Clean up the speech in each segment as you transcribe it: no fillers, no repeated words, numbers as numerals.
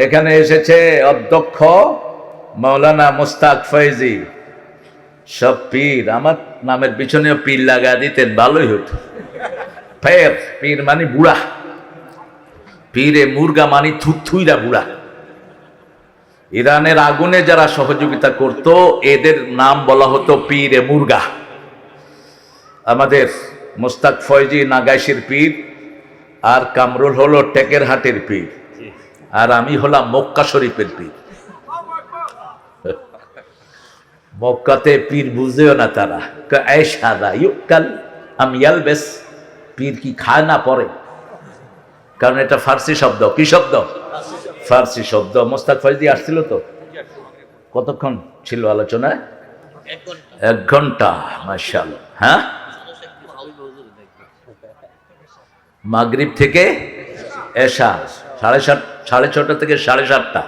এখানে এসেছে অধ্যক্ষ মাওলানা মুস্তাক ফৈজি। সব পীর, আমার নামের পিছনেও পীর লাগা দিতেন, ভালোই হতো। ফের পীর মানে বুড়া, পীরে মুরগা মানে থুইরা বুড়া। ইরানের আগুনে যারা সহযোগিতা করত এদের নাম বলা হতো পীরে মুরগা। আমাদের মুস্তাক ফৈজি নাগাইশের পীর, আর কামরুল হলো টেকেরহাটের পীর, আর আমি হলাম মক্কা শরীফের পীর। মক্কাতে পীর বুঝেও না তারা, বেশ পীর কি খায় না পরে, কারণ এটা ফার্সি শব্দ। কি শব্দ? ফার্সি শব্দ। মুস্তাক ফৈজি আসছিল তো, কতক্ষণ ছিল আলোচনায়? 1 ঘন্টা। মাশাআল্লাহ। হ্যাঁ, মাগরিব থেকে এশা, 6:30 থেকে 7:30।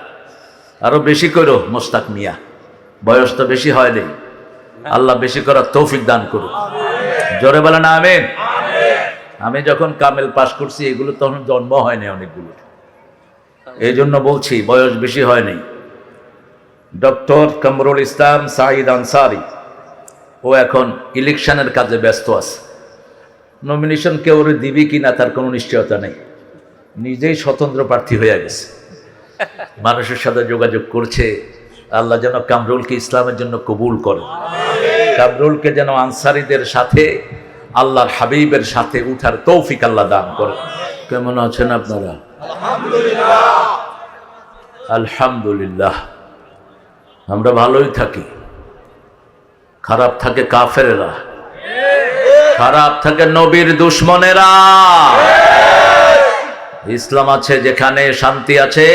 আরো বেশি করো মোস্তাক মিয়া, বয়স তো বেশি হয়নি। আল্লাহ বেশি করার তৌফিক দান করুন। জোরে বলেন আমিন। আমি যখন কামেল পাস করছি এগুলো তখন জন্ম হয়নি অনেকগুলো, এই জন্য বলছি বয়স বেশি হয়নি। ডক্টর কামরুল ইসলাম সাঈদ আনসারী, ও এখন ইলেকশনের কাজে ব্যস্ত আছে। নমিনেশন কেউ দিবি কিনা তার কোনো নিশ্চয়তা নেই, নিজেই স্বতন্ত্র প্রার্থী হয়ে গেছে, মানুষের সাথে যোগাযোগ করছে। আল্লাহ যেন কামরুলকে ইসলামের জন্য কবুল করে, কামরুলকে যেন আনসারীদের সাথে আল্লাহর হাবিবের সাথে উঠার তৌফিক আল্লাহ দান করে। কেমন আছেন আপনারা? আলহামদুলিল্লাহ। আমরা ভালোই থাকি, খারাপ থাকে কাফেরেরা, খারাপ থাকে নবীর দুশ্মনেরা। ইসলাম আছে যেখানে শান্তি আছে,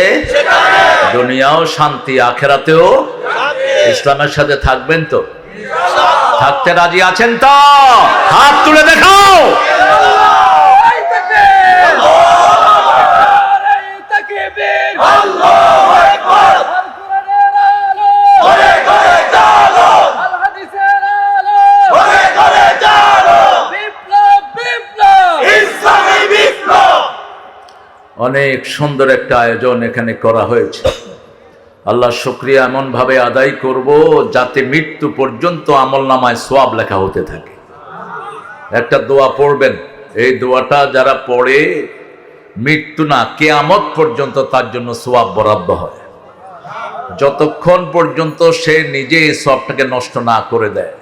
দুনিয়াও শান্তি, আখেরাতেও। ইসলামের সাথে থাকবেন তো? থাকতে রাজি আছেন তো? হাত তুলে দেখাও। অনেক সুন্দর একটা আয়োজন এখানে করা হয়েছে। আল্লাহ শুকরিয়া এমন ভাবে আদায় করব যাতে মৃত্যু পর্যন্ত আমলনামায় সওয়াব লেখা হতে থাকে। একটা দোয়া পড়বেন, এই দোয়াটা যারা পড়ে মৃত্যু না কিয়ামত পর্যন্ত তার জন্য সওয়াব বরাদ্দ হয়, যতক্ষণ পর্যন্ত সে নিজে এই সওয়াবটাকে নষ্ট না করে দেয়।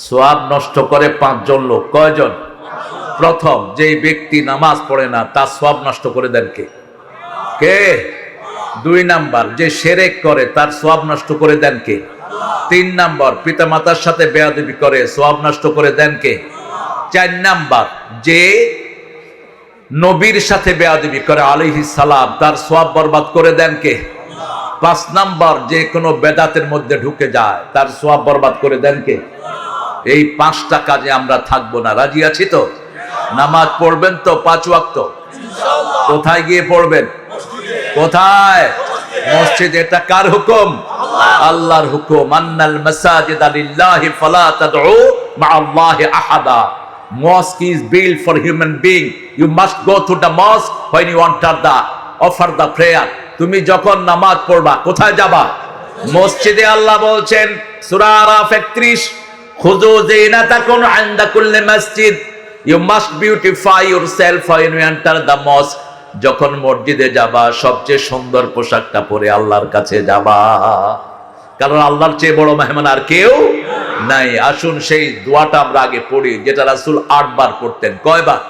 সওয়াব নষ্ট করে 5 জন লোক। কয়জন? প্রথম, যেই ব্যক্তি নামাজ পড়ে না তার সওয়াব নষ্ট করে দেন কে? কে? 2 নাম্বার, যে শিরক করে তার সওয়াব নষ্ট করে দেন কে? 3 নাম্বার, পিতামাতার সাথে বেয়াদবি করে সওয়াব নষ্ট করে দেন কে? 4 নাম্বার, যে নবীর সাথে বেয়াদবি করে আলাইহিস সালাম তার সওয়াব বরবাদ করে দেন কে? 5 নাম্বার, যে কোনো বেদাতের মধ্যে ঢুকে যায় তার সওয়াব বরবাদ করে দেন কে? এই 5টা কাজে আমরা থাকবো না। রাজি আছি তো? নামাজ পড়বেন তো 5 ওয়াক্ত? ইনশাআল্লাহ। কোথায় গিয়ে পড়বেন? কোথায়? মসজিদ। এটা কার হুকুম? আল্লাহর হুকুম। আন্নাল মাসাজিদা লিল্লাহি ফালা তাদউ মা'আল্লাহি আহাদা। Mosque is built for human being. You must go to the mosque when you offer the prayer. তুমি যখন নামাজ পড়বা কোথায় যাবা? মসজিদে। আল্লাহ বলছেন সূরা আরাফ 31, খুযু যিনাতাকুম ইনদা কুল্লি মসজিদ। You must beautify yourself when you enter the mosque. যখন মসজিদে যাবা সবচেয়ে সুন্দর পোশাকটা পরে আল্লাহর কাছে যাবা, কারণ আল্লাহর চেয়ে বড় মেহমান আর কেউ নাই। আসুন সেই দোয়াটা আমরা আগে পড়ি, যেটা রাসূল 8 বার পড়তেন। কয়বার?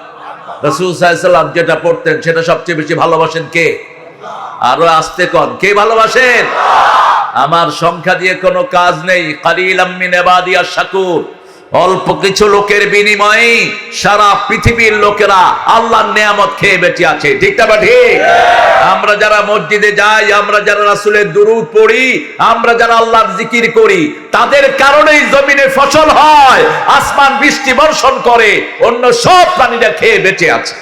রাসূল সাল্লাল্লাহু আলাইহি ওয়াসাল্লাম যেটা পড়তেন সেটা সবচেয়ে বেশি ভালোবাসেন কে? আরো আস্তে কোন, কে ভালোবাসেন? আমার সংখ্যা দিয়ে কোনো কাজ নেই। কালিলাম মিন ইবাদিয়াশ শাকুর। অল্প কিছু লোকের বিনিময়ে সারা পৃথিবীর লোকেরা আল্লাহর নিয়ামত খেয়ে বেঁচে আছে। ঠিক না ঠিক? আমরা যারা মসজিদে যাই, আমরা যারা রাসূলের দুরূদ পড়ি, আমরা যারা আল্লাহর জিকির করি, তাদের কারণেই জমিনে ফসল হয়, আসমান বৃষ্টি বর্ষণ করে, অন্য সব প্রাণীরা খেয়ে বেঁচে আছে।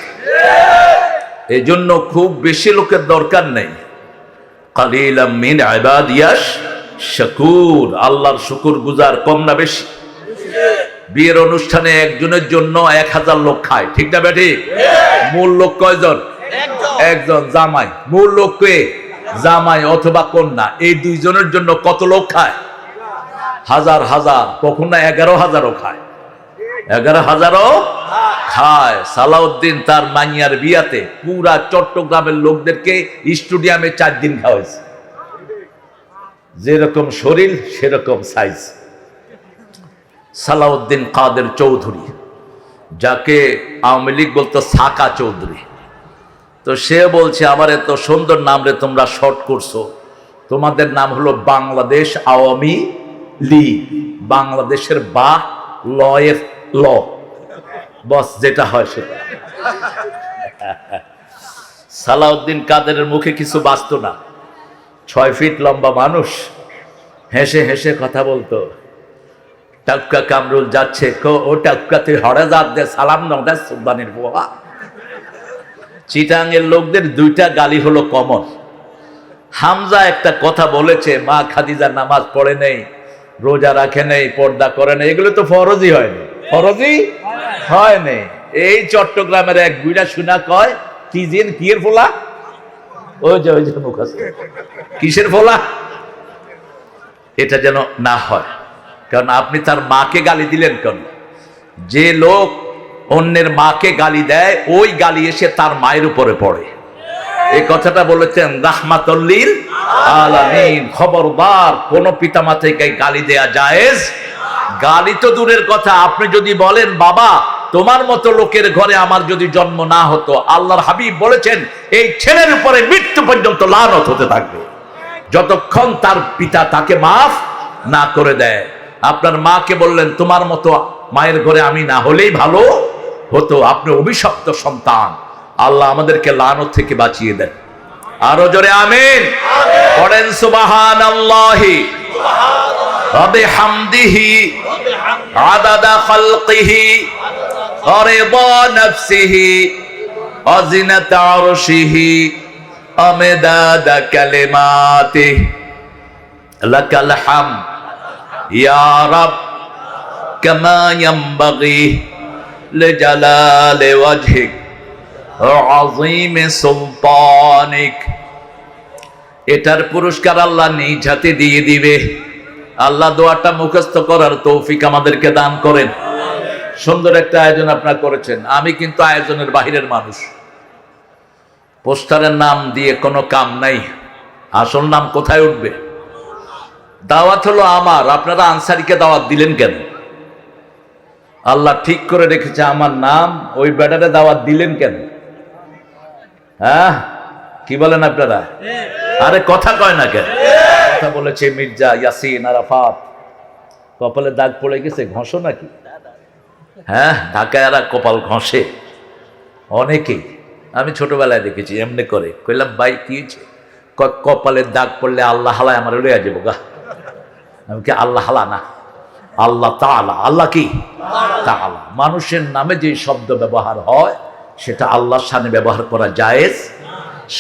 এই জন্য খুব বেশি লোকের দরকার নেই। কালিলাম মিন ইবাদিয়াশ শাকুর। আল্লাহর শুকর গুজার কম না বেশি? বিয়ের অনুষ্ঠানে একজনের জন্য 1000 লোক খায়। ঠিক না বেঠিক? মূল লোক কয়জন? একজন। জামাই। মূল লোক কে? জামাই অথবা কন্যা, এই দুইজনের জন্য কত লোক খায়? হাজার হাজার, কখনো 11,000ও খায়, 11,000ও খায়। সালাউদ্দিন তার মাইয়ার বিয়াতে পুরা চট্টগ্রামের লোকদেরকে স্টেডিয়ামে 4 দিন খাওয়াইছে। যেরকম শরীর সেরকম সাইজ। সালাউদ্দিন কাদের চৌধুরী, যাকে আওয়ামী লীগ বলতো সাকা চৌধুরী, তো সে বলছে আমার এত সুন্দর নাম রে তোমরা শর্ট করছো, তোমাদের নাম হলো বাংলাদেশ আওয়ামী লীগ। বাংলাদেশের বা লয়ের ল, বস যেটা হয় সেটা। সালাউদ্দিন কাদেরের মুখে কিছু বাঁচত না, 6 ফিট লম্বা মানুষ, হেসে হেসে কথা বলতো। টাক্কা কামরুল যাচ্ছে, ও টাক্কা তুই হরে যাত দে, সালাম দাও দে সুলতানের পোহা। চিটাঙের লোকদের 2টা গালি হলো কমন। হামজা একটা কথা বলেছে, মা খাদিজা নামাজ পড়ে নেই, রোজা রাখে নেই, পর্দা করে নেই, এগুলো তো ফরজই হয়নি, ফরজই হয়নি। এই চট্টগ্রামের এক বুড়া শুনা কয়, কি জিন কিয়ের ফোলা, ওই যে মুখ আছে, কিসের ফোলা? এটা যেন না হয়, কারণ আপনি তার মাকে গালি দিলেন কেন? যে লোক অন্যের মাকে গালি দেয়, ওই গালি এসে তার মায়ের উপরে পড়ে। এই কথাটা বলেছেন রাহমাতুল্লিল আলামিন। খবরদার, কোন পিতামাতাকে গালি দেয়া জায়েজ। গালি তো দূরের কথা, আপনি যদি বলেন বাবা তোমার মতো লোকের ঘরে আমার যদি জন্ম না হতো, আল্লাহর হাবিব বলেছেন এই ছেলের উপরে মৃত্যু পর্যন্ত লানত হতে থাকবে, যতক্ষণ তার পিতা তাকে মাফ না করে দেয়। আপনার মাকে বললেন তোমার মতো মায়ের ঘরে আমি না হলেই ভালো হতো, আপনি অভিশপ্ত সন্তান। আল্লাহ আমাদেরকে লানত থেকে বাঁচিয়ে দেন। আরো জোরে আমিন পড়েন। সুবহানাল্লাহি ওয়া বিহামদিহি আদাদা খালকিহি ওয়া রিদা নাফসিহি ওয়া জিনাতা আরশিহি ওয়া মিদাদা কালিমাতিহি লাকাল হামদ ইয়া রাব কামা ইয়ানবাগি লিজালালি ওয়াজহিক আযীম সুলতানিক। এটার পুরস্কার আল্লাহ নিজ হাতে দিয়ে দিবে। আল্লাহ দোয়াটা মুখস্থ করার তৌফিক আমাদেরকে দান করেন। সুন্দর একটা আয়োজন আপনারা করেছেন। আমি কিন্তু আয়োজনের বাহিরের মানুষ। পোস্টারের নাম দিয়ে কোনো কাম নাই, আসল নাম কোথায় উঠবে? দাওয়াত হলো আমার, আপনারা আনসারীকে দাওয়াত দিলেন কেন? আল্লাহ ঠিক করে রেখেছে আমার নাম, ওই ব্যাটারে দাওয়াত দিলেন কেন? হ্যাঁ, কি বলেন আপনারা? আরে কথা কয় না কেন? কথা বলেছে মির্জা ইয়াসিন আরাফাত, কপালে দাগ পড়ে গেছে, ঘষো নাকি? হ্যাঁ, ঢাকায় এরা কপাল ঘষে অনেকেই, আমি ছোটবেলায় দেখেছি এমনি করে। কইলাম ভাই কি হয়েছে? কপালের দাগ পড়লে আল্লাহ হালায় আমার লইয়া যাবো গা। আমি কি আল্লাহ হালা না, আল্লাহ তাআলা। আল্লাহ কি? তাআলা। মানুষের নামে যে শব্দ ব্যবহার হয় সেটা আল্লাহর শানে ব্যবহার করা জায়েজ।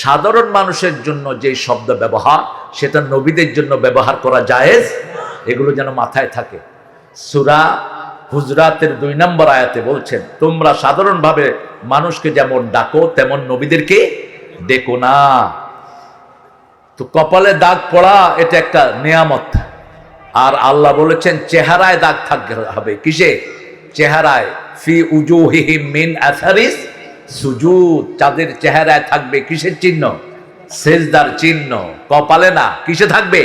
সাধারণ মানুষের জন্য যে শব্দ ব্যবহার সেটা নবীদের জন্য ব্যবহার করা জায়েজ। এগুলো যেন মাথায় থাকে। সূরা হুজরাতের 2 নম্বর আয়াতে বলছেন তোমরা সাধারণভাবে মানুষকে যেমন ডাকো তেমন নবীদেরকে ডেকো না। তো কপালে দাগ পড়া এটা একটা নিয়ামত। আর আল্লাহ বলেছেন চেহারায় দাগ থাকতে হবে। কিসে? চেহারায়। ফি উজুহিহিম মিন আসারিস সুজুদ, যাদের চেহারায় থাকবে কিসের চিহ্ন? সেজদার চিহ্ন। কপালে না, কিসে থাকবে?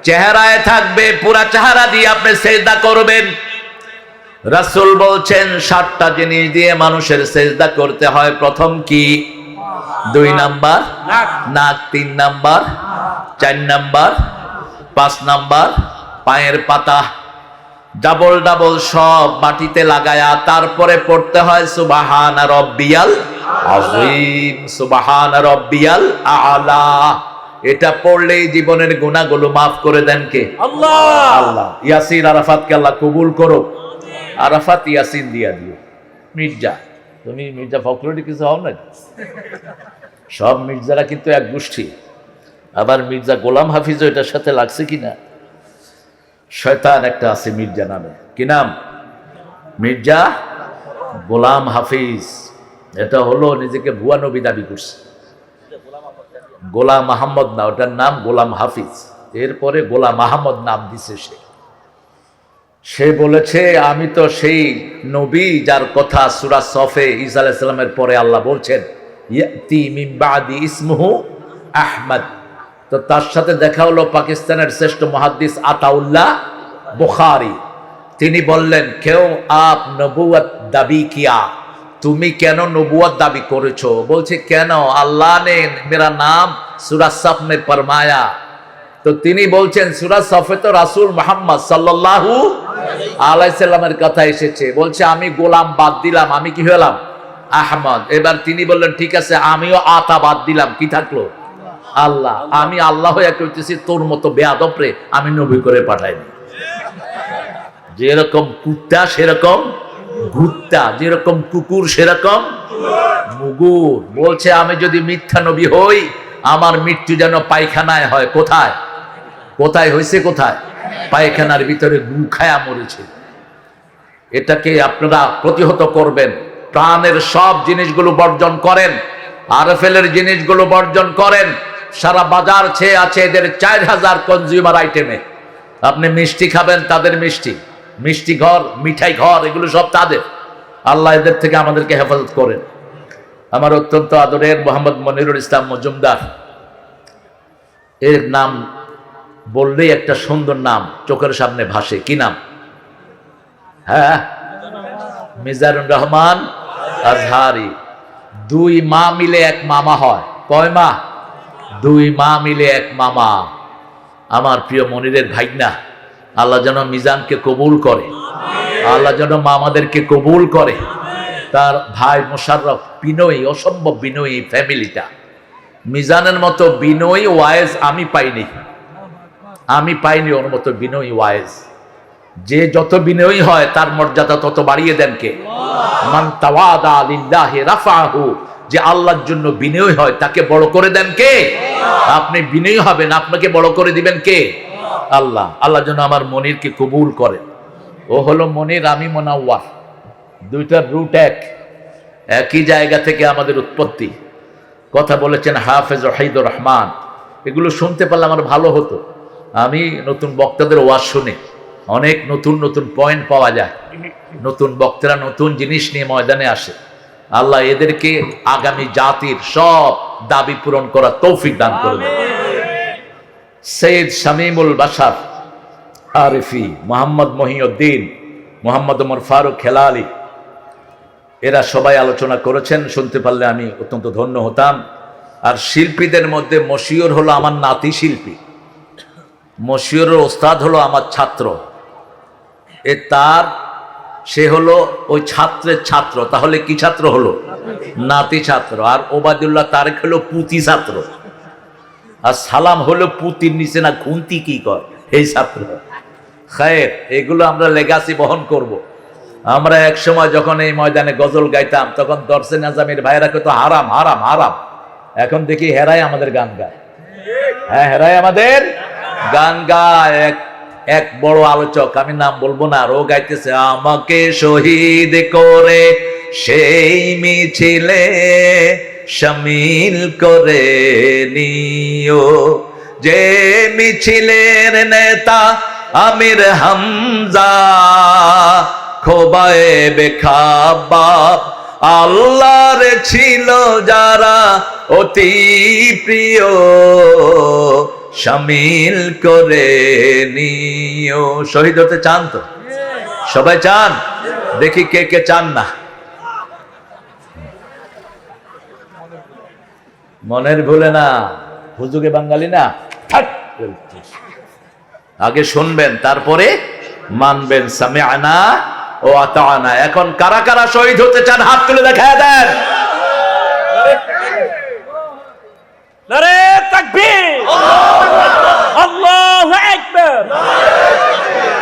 চেহারায় থাকবে। পুরা চেহারা দিয়ে আপনি সেজদা করবেন। রাসূল বলছেন 7টা জিনিস দিয়ে মানুষের সেজদা করতে হয়। প্রথম কি? 2 নাম্বার নাক, 3 নাম্বার, 4 নাম্বার, 5 নাম্বার পায়ের পাতা। ডাবল ডাবল সব মাটিতে লাগায়া তারপরে পড়তে হয় সুবহানা রাব্বিয়াল আযীম, সুবহানা রাব্বিয়াল আ'লা। এটা পড়লেই জীবনের গুনাহগুলো মাফ করে দেন কে? আল্লাহ। আল্লাহ। ইয়াসিন আরাফাতকে আল্লাহ কবুল করো। আরাফাত ইয়াসিন দিয়া দিও। মির্জা, তুমি মির্জা ফখরুদ্দিন কিছু হও না? সব মির্জারা কিন্তু এক গোষ্ঠী। আবার মির্জা গোলাম হাফিজও এটার সাথে লাগছে কিনা? শয়তান একটা আছে মির্জা নামে। কি নাম? মির্জা গোলাম হাফিজ। এটা হলো নিজেকে ভুয়া নবী দাবি করছে। গোলাম আহমদ না, ওটার নাম গোলাম হাফিজ। এরপরে গোলাম আহমদ নাম দিছে সে বলেছে আমি তো সেই নবী যার কথা সূরা সফে ঈসা আলাইহিস সালামের পরে আল্লাহ বলছেন ইয়াতি মিন বাদি ইসমুহু আহমদ। তো তার সাথে দেখা হলো পাকিস্তানের শ্রেষ্ঠ মুহাদ্দিস আতাউল্লাহ বুখারী। তিনি বললেন কেউ আপ নবুয়ত দাবি কিয়া, তুমি কেন নবুয়ত দাবি করেছো? বলছে কেন, আল্লাহ ने मेरा नाम सूरा सफ में फरमाया। তো তিনি বলছেন সূরা সফে তো রাসূল মুহাম্মদ সাল্লাল্লাহু আলাইহি সাল্লামের কথা এসেছে। বলছে আমি গোলাম বাদ দিলাম, আমি কি হলাম? আহমদ। এবার তিনি বললেন ঠিক আছে আমিও আতা বাদ দিলাম, কি থাকলো? আল্লাহ। আমি আল্লাহ হয়ে কইতেছি তোর মতো বেয়াদব রে আমি নবী করে পাঠাইনি। যেরকম কুত্তা সেরকম ভুট্টা, যেরকম কুকুর সেরকম মুগুর। বলছে আমি যদি মিথ্যা নবী হই আমার মৃত্যু যেন পায়খানায় হয়। কোথায় কোথায় হয়েছে? কোথায়? পায়খানার ভিতরে গু খায়া মরেছে। এটাকে আপনারা প্রতিহত করবেন। প্রাণের সব জিনিসগুলো বর্জন করেন, আরএফএল-এর জিনিসগুলো বর্জন করেন। সারা বাজার ছেয়ে আছে এদের 4000 কনজিউমার আইটেমে। আপনি মিষ্টি খাবেন, তাদের মিষ্টি, মিষ্টি ঘর, মিঠাই ঘর, এগুলো সব তাদের। আল্লাহ এদের থেকে আমাদেরকে হেফাজত করেন। আমার অত্যন্ত আদরের মোহাম্মদ মনিরুল ইসলাম মজুমদার, এর নাম বললেই একটা সুন্দর নাম চোখের সামনে ভাসে। কি নাম? হ্যাঁ, মিজানুর রহমান আজহারি। 2 মা মিলে 1 মামা হয়। কয় মা? 2 মা মিলে 1 মামা। আমার প্রিয় মনিরের ভাইনা, আল্লাহ যেন মিজানকে কবুল করে, আল্লাহ যেন মামাদেরকে কবুল করে। তার ভাই মোশাররফ বিনয়ী, অসম্ভব বিনয়ী ফ্যামিলিটা। মিজানের মতো বিনয়ী ওয়াইজ আমি পাইনি ওর মতো বিনয়ী ওয়াইজ। যে যত বিনয়ী হয় তার মর্যাদা তত বাড়িয়ে দেন কে? মান তাওয়াদা লিল্লাহি রাফাহু। যে আল্লাহর জন্য বিনয়ী হয় তাকে বড় করে দেন কে? আপনি বিনয়ী হবেন, আপনাকে বড় করে দিবেন কে? আল্লাহ। আল্লাহ যেন আমার মনিরকে কবুল করেন। ও হলো মনির, আমি মোনাওয়ার। দুইটার রুট একই জায়গা থেকে আমাদের উৎপত্তি। কথা বলেছেন হাফেজ ওয়াহিদুর রহমান। এগুলো শুনতে পারলে আমার ভালো হতো। আমি নতুন বক্তাদের ওয়াজ শুনে অনেক নতুন নতুন পয়েন্ট পাওয়া যায়। নতুন বক্তারা নতুন জিনিস নিয়ে ময়দানে আসে। আল্লাহ এদেরকে আগামী জাতির সব দাবি পূরণ করার তৌফিক দান করে দেন। সৈয়দ শামীমুল বাশার আরিফি, মোহাম্মদ মহিউদ্দিন, মোহাম্মদ ওমর ফারুক খেলালি, এরা সবাই আলোচনা করেছেন। শুনতে পারলে আমি অত্যন্ত ধন্য হতাম। আর শিল্পীদের মধ্যে মশিউর হলো আমার নাতি শিল্পী। মশিউরের ওস্তাদ হলো আমার ছাত্র। সে হলো ওই ছাত্রের ছাত্র। তাহলে কি ছাত্র হলো? নাতি ছাত্র। আর ওবায়দুল্লাহ তারেক হলো পুতি ছাত্র। আর সালাম হলো পুতির নিচে না খুন্তি কি কর এই ছাত্র। খায়ের, এগুলো আমরা লেগাসি বহন করব। আমরা এক সময় যখন এই ময়দানে গজল গাইতাম তখন দর্শন আজামের ভাইরা কত হারাম হারাম হারাম। এখন দেখি হেরাই আমাদের গান গায়। হ্যাঁ, হেরাই আমাদের গান গায়। এক বড় আলোচক, আমি নাম বলবো না, আর ও গাইতেছে আমাকে শহীদ করে সেই মিছিলে শামিল করে নিও। যে মিছিলের নেতা আমির হামজা, খোবায়ে বেখাবাব আল্লাহর ছিল যারা অতি প্রিয়, শামিল করে নিও। শহীদ হতে চান তো? সবাই চান? দেখি কে কে চান না। মনের ভুলে না, হুজুগে বাঙালি না। আগে শুনবেন তারপরে মানবেন। সামিআনা ও আতাআনা। এখন কারা কারা শহীদ হতে চান হাত তুলে দেখায় দেন। নারে তাকবীর, আল্লাহু আকবার।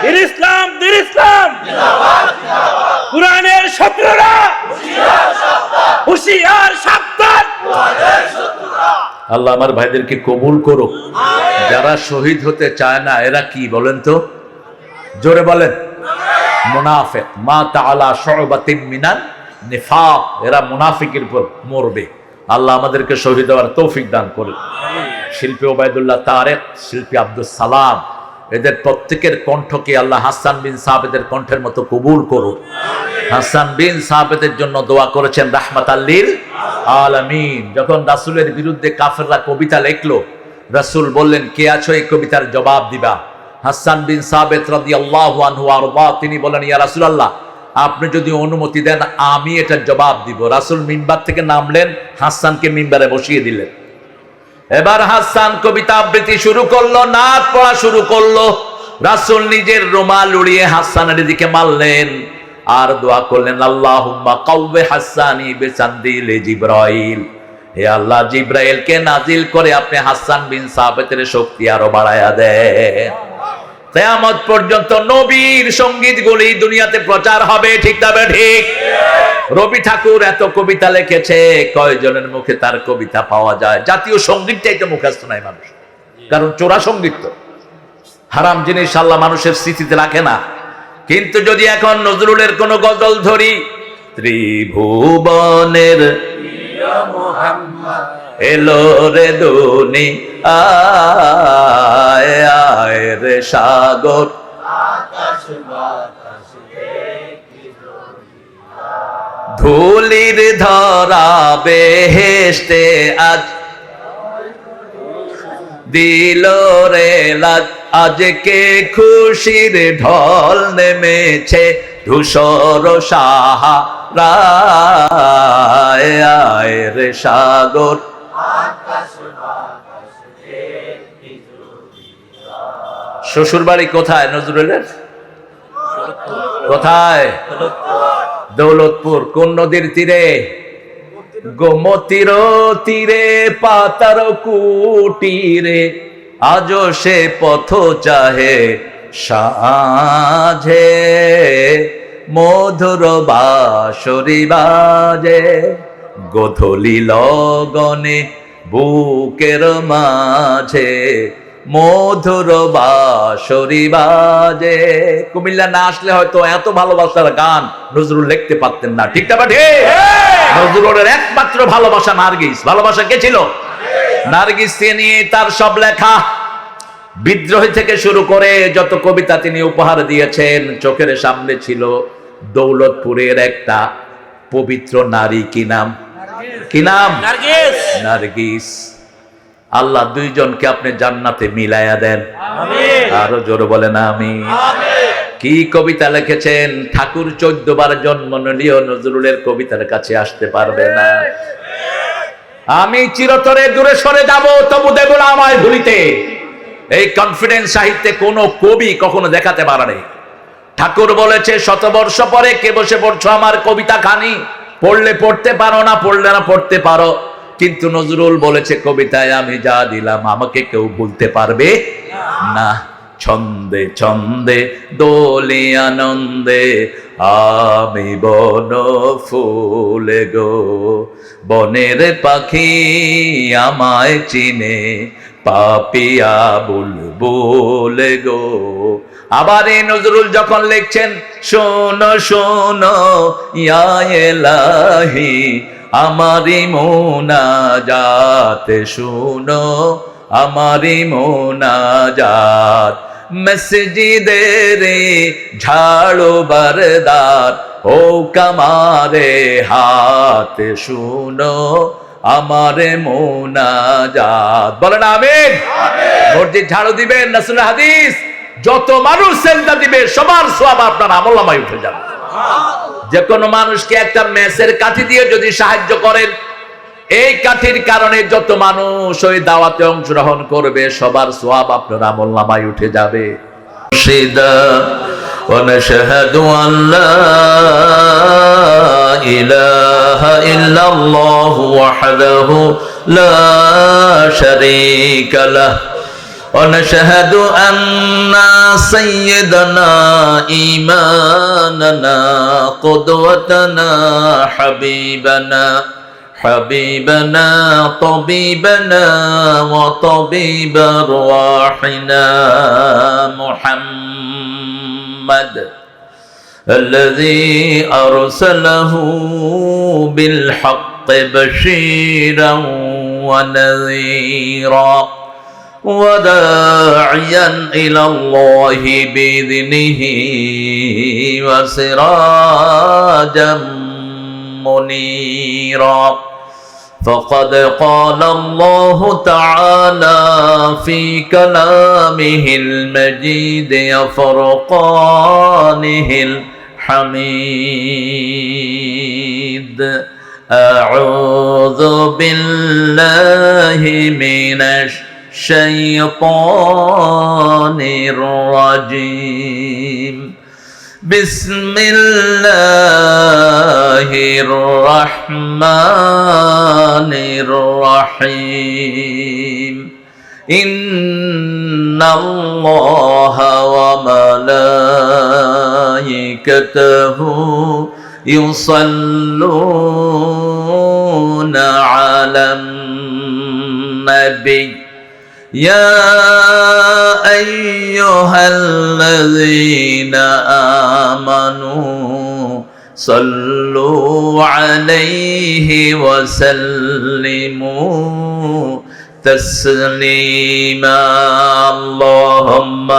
দিন ইসলাম, দিন ইসলাম, কুরআনের শত্রুরা হুঁশিয়ার সাবধান। আল্লাহ আমার ভাইদেরকে কবুল করুক। যারা শহীদ হতে চায় না এরা কি বলেন তো? জোরে বলেন। মুনাফিক। মা তাআলা শুবাতিন মিনান নিফাক। এরা মুনাফিকের উপর মরবে। আল্লাহ আমাদেরকে শহীদ হওয়ার তৌফিক দান করুন। শিল্পী ওবায়দুল্লাহ তারেক, শিল্পী আব্দুল সালাম, এদের প্রত্যেকের কণ্ঠকে আল্লাহ হাসান বিন সাবেদের কণ্ঠের মতো কবুল করুন। হাসান বিন সাবেদের জন্য দোয়া করেছেন রাহমাতাল লিল আলামিন। যখন রাসূলের বিরুদ্ধে কাফেররা কবিতা লিখলো, রাসূল বললেন, কে আছো এই কবিতার জবাব দিবা? হাসান বিন সাবেত রাদিয়াল্লাহু আনহু আরবা, তিনি বলেন, ইয়া রাসূলুল্লাহ, আপনি যদি অনুমতি দেন আমি এটার জবাব দিব। রাসূল মিম্বার থেকে নামলেন, হাসানকে মিম্বারে বসিয়ে দিলেন। এবার হাসান কবিতা আবৃত্তি শুরু করলো, নাচ পড়া শুরু করলো। রাসূল নিজের রুমাল উড়িয়ে হাসানের দিকে মারলেন আর দোয়া করলেন, আল্লাহুম্মা কাওয়ে হাসানি বিসান্দিল জিবরাইল, হে আল্লাহ, জিবরাইলকে নাজিল করে আপনি হাসান বিন সাবেতের শক্তি আরো বাড়ায়া দেন। কিয়ামত পর্যন্ত নবীর সঙ্গীতগুলি দুনিয়াতে প্রচার হবে, ঠিক তবে ঠিক। রবি ঠাকুর এত কবিতা লিখেছে, কয়জনের মুখে তার কবিতা পাওয়া যায়? জাতীয় সঙ্গীতটাই তো মুখস্থ নাই মানুষ, কারণ চোরা সঙ্গীত তো হারাম জিনিস, আল্লাহ মানুষের স্মৃতিতে রাখে না। কিন্তু যদি এখন নজরুলের কোন গজল ধরি, ত্রিভুবনের এলো রে দুনি আয় আয় রে সাগর, ধুলির ধরা বেহেশতে আজ দিল রে লাজ, আজকে খুশির ঢল নেমেছে ধূসর সাহারায় আয় রে সাগর। শ্বশুর বাড়ি কোথায় নজরুলের? কোথায়? দৌলতপুর। কোন নদীর তীরে? গোমতীর তীরে, পাতার কুটিরে, আজও সে পথ চাহে সাঁঝে, মধুর বাঁশরি বাজে, গোধূলি লগনে বুকের মাঝে, মধুর বাঁশরি বাজে। কুমিল্লা না আসলে হয়তো এত ভালোবাসার গান নজরুল লিখতে পারতেন না, ঠিক না? নজরুলের একমাত্র ভালোবাসা নার্গিস। ভালোবাসা কে ছিল? নার্গিস নিয়ে তার সব লেখা, বিদ্রোহী থেকে শুরু করে যত কবিতা তিনি উপহার দিয়েছেন। চোখের সামনে ছিল দৌলতপুরের একটা পবিত্র নারী, কি নাম? কি নাম? নার্গিস। আল্লাহ দুইজনকে আপনি জান্নাতে মিলায়া দেন, আরো জোরে বলেন আমিন। কি কবিতা লিখেছেন! ঠাকুর 14 বার জন্ম নিলেও নজরুলের কবিতার কাছে আসতে পারবে না। আমি চিরতরে দূরে সরে যাব, তবু দেব না আমায় ভুলিতে। এই কনফিডেন্স সাহিত্যে কোন কবি কখনো দেখাতে পারেনি। ঠাকুর বলেছে, 100 বর্ষ পরে কে বসে পড়ছো আমার কবিতা খানি? পড়লে পড়তে পারো, না পড়লে না পড়তে পারো। কিন্তু নজরুল বলেছে, কবিতায় আমি যা দিলাম আমাকে কেউ ভুলতে পারবে না। ছন্দে ছন্দে দোলে আনন্দে আমি বন ফুলে গো, বনের পাখি আমায় চিনে পাপিয়া বুলবুল গো। আবার এই নজরুল যখন লিখছেন, শোনো শোনো ইয়া এলাহি আমারি মুনাজাত, শুনো আমারি মুনাজাত, মসজিদের ঝাড়ু বরদার ও কামারে হাত, শুনো আমার মুনাজাত। বলেন আমিন। মসজিদ ঝাড়ু দিবেন, নাসুল হাদিস যত মানুষ সেজদা দিবে সবার সওয়াব আপনার আমলনামায় উঠে যাবে। যে কোনো মানুষকে একটা মেসের কাঠি দিয়ে যদি সাহায্য করেন, এই কাঠির কারণে যত মানুষ ওই দাওয়াতে অংশগ্রহণ করবে সবার সওয়াব আপনার আমলনামায় উঠে যাবে। ونشهد أن لا إله إلا الله وحده لا شريك له ونشهد أن سيدنا إمامنا قدوتنا حبيبنا طبيبنا وطبيب أرواحنا محمد الذي أرسله بالحق بشيرا ونذيرا وداعيا إلى الله بإذنه وسراجا منيرا فقد قال الله تعالى في كلامه المجيد وفرقانه الحميد أعوذ بالله من الشيطان الرجيم بسم الله الرحمن الرحيم إن الله وملائكته يصلون على النبي يا أيها الذين آمنوا صلوا عليه وسلموا تسليما اللهم